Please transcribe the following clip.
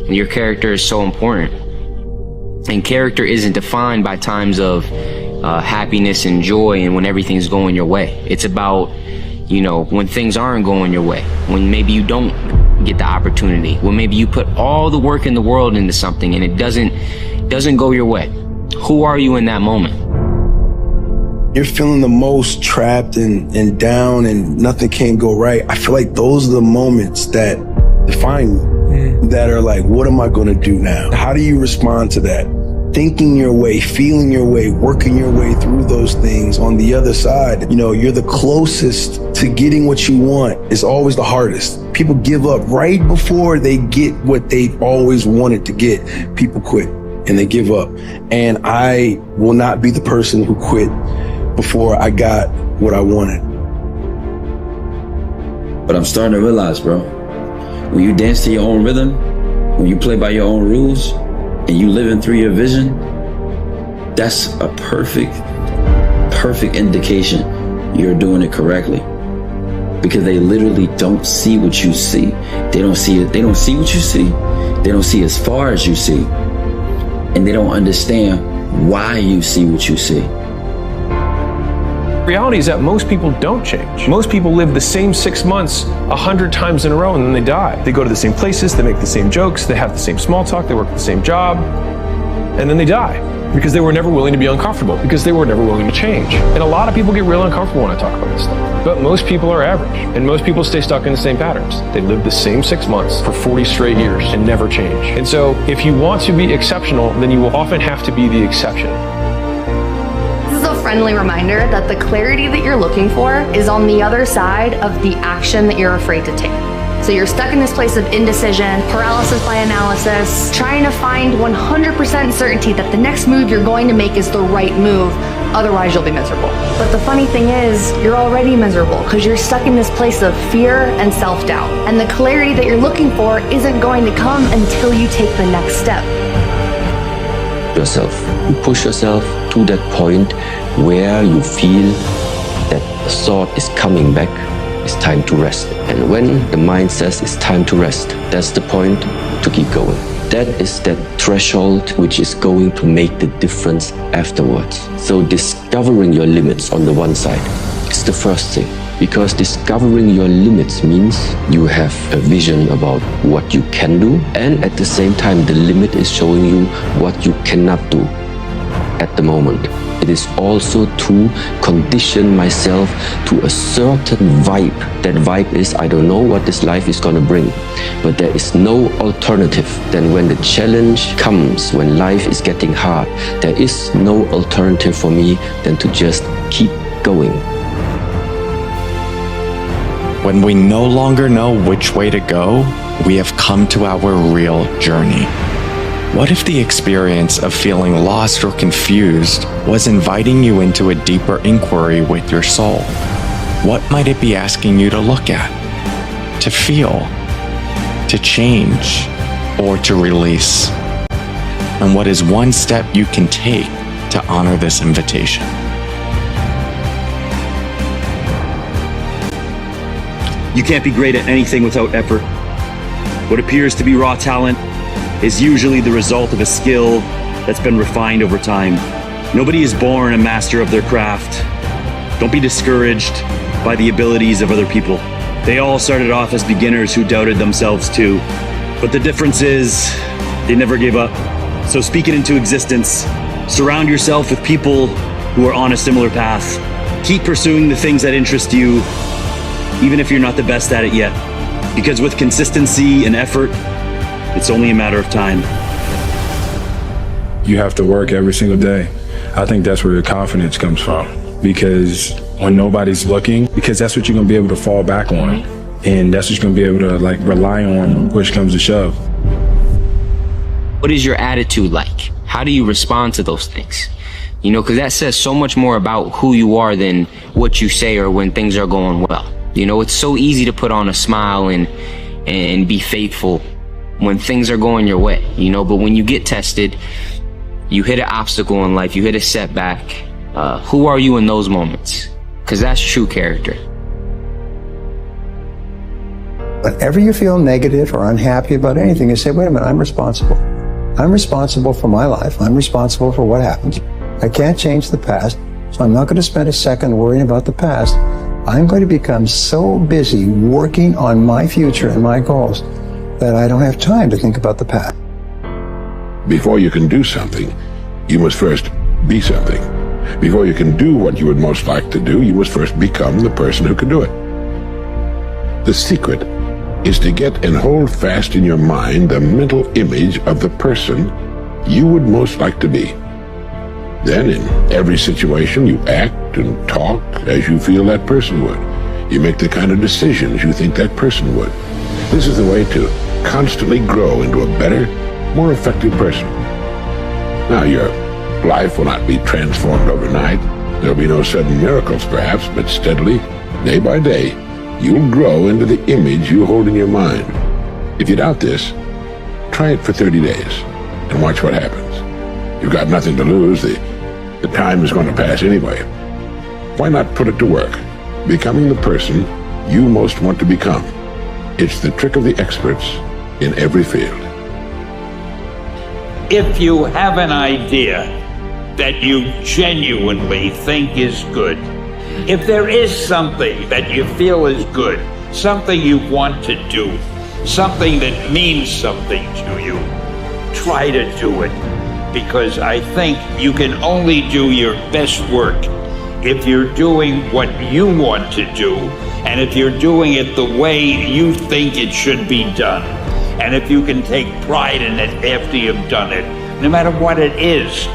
Your character is so important. And character isn't defined by times of happiness and joy and when everything's going your way. It's about, when things aren't going your way, when maybe you don't get the opportunity, when maybe you put all the work in the world into something and it doesn't go your way. Who are you in that moment? You're feeling the most trapped and down and nothing can go right. I feel like those are the moments that define you, that are like, what am I going to do now? How do you respond to that? Thinking your way, feeling your way, working your way through those things. On the other side, you're the closest to getting what you want. It's always the hardest. People give up right before they get what they've always wanted to get. People quit and they give up. And I will not be the person who quit before I got what I wanted. But I'm starting to realize, bro, when you dance to your own rhythm, when you play by your own rules, and you living through your vision, that's a perfect indication you're doing it correctly. Because they literally don't see what you see. They don't see it. They don't see what you see. They don't see as far as you see. And they don't understand why you see what you see. Reality is that most people don't change. Most people live the same 6 months 100 times in a row and then they die. They go to the same places, they make the same jokes, they have the same small talk, they work the same job, and then they die because they were never willing to be uncomfortable, because they were never willing to change. And a lot of people get real uncomfortable when I talk about this stuff. But most people are average, and most people stay stuck in the same patterns. They live the same 6 months for 40 straight years and never change. And so if you want to be exceptional, then you will often have to be the exception. Friendly reminder that the clarity that you're looking for is on the other side of the action that you're afraid to take. So you're stuck in this place of indecision, paralysis by analysis, trying to find 100% certainty that the next move you're going to make is the right move, otherwise you'll be miserable. But the funny thing is, you're already miserable because you're stuck in this place of fear and self-doubt. And the clarity that you're looking for isn't going to come until you take the next step. Yourself. You push yourself to that point where you feel that the thought is coming back, it's time to rest. And when the mind says it's time to rest, that's the point to keep going. That is that threshold which is going to make the difference afterwards. So discovering your limits on the one side is the first thing. Because discovering your limits means you have a vision about what you can do, and at the same time the limit is showing you what you cannot do at the moment. It is also to condition myself to a certain vibe. That vibe is, I don't know what this life is gonna bring, but there is no alternative. Then when the challenge comes, when life is getting hard, there is no alternative for me than to just keep going. When we no longer know which way to go, we have come to our real journey. What if the experience of feeling lost or confused was inviting you into a deeper inquiry with your soul? What might it be asking you to look at, to feel, to change, or to release? And what is one step you can take to honor this invitation? You can't be great at anything without effort. What appears to be raw talent is usually the result of a skill that's been refined over time. Nobody is born a master of their craft. Don't be discouraged by the abilities of other people. They all started off as beginners who doubted themselves too. But the difference is, they never gave up. So speak it into existence. Surround yourself with people who are on a similar path. Keep pursuing the things that interest you, even if you're not the best at it yet. Because with consistency and effort, it's only a matter of time. You have to work every single day. I think that's where your confidence comes from. Because when nobody's looking, because that's what you're gonna be able to fall back on. And that's what you're gonna be able to rely on when push comes to shove. What is your attitude like? How do you respond to those things? Because that says so much more about who you are than what you say or when things are going well. It's so easy to put on a smile and be faithful when things are going your way, but when you get tested, you hit an obstacle in life, you hit a setback, who are you in those moments? Because that's true character. Whenever you feel negative or unhappy about anything, you say, wait a minute, I'm responsible. I'm responsible for my life. I'm responsible for what happens. I can't change the past, so I'm not going to spend a second worrying about the past. I'm going to become so busy working on my future and my goals that I don't have time to think about the past. Before you can do something, you must first be something. Before you can do what you would most like to do, you must first become the person who can do it. The secret is to get and hold fast in your mind the mental image of the person you would most like to be. Then in every situation you act and talk as you feel that person would. You make the kind of decisions you think that person would. This is the way to constantly grow into a better, more effective person. Now your life will not be transformed overnight. There will be no sudden miracles perhaps, but steadily, day by day, you'll grow into the image you hold in your mind. If you doubt this, try it for 30 days and watch what happens. You've got nothing to lose. The time is going to pass anyway. Why not put it to work, becoming the person you most want to become? It's the trick of the experts in every field. If you have an idea that you genuinely think is good, if there is something that you feel is good, something you want to do, something that means something to you, try to do it. Because I think you can only do your best work if you're doing what you want to do, and if you're doing it the way you think it should be done. And if you can take pride in it after you've done it, no matter what it is.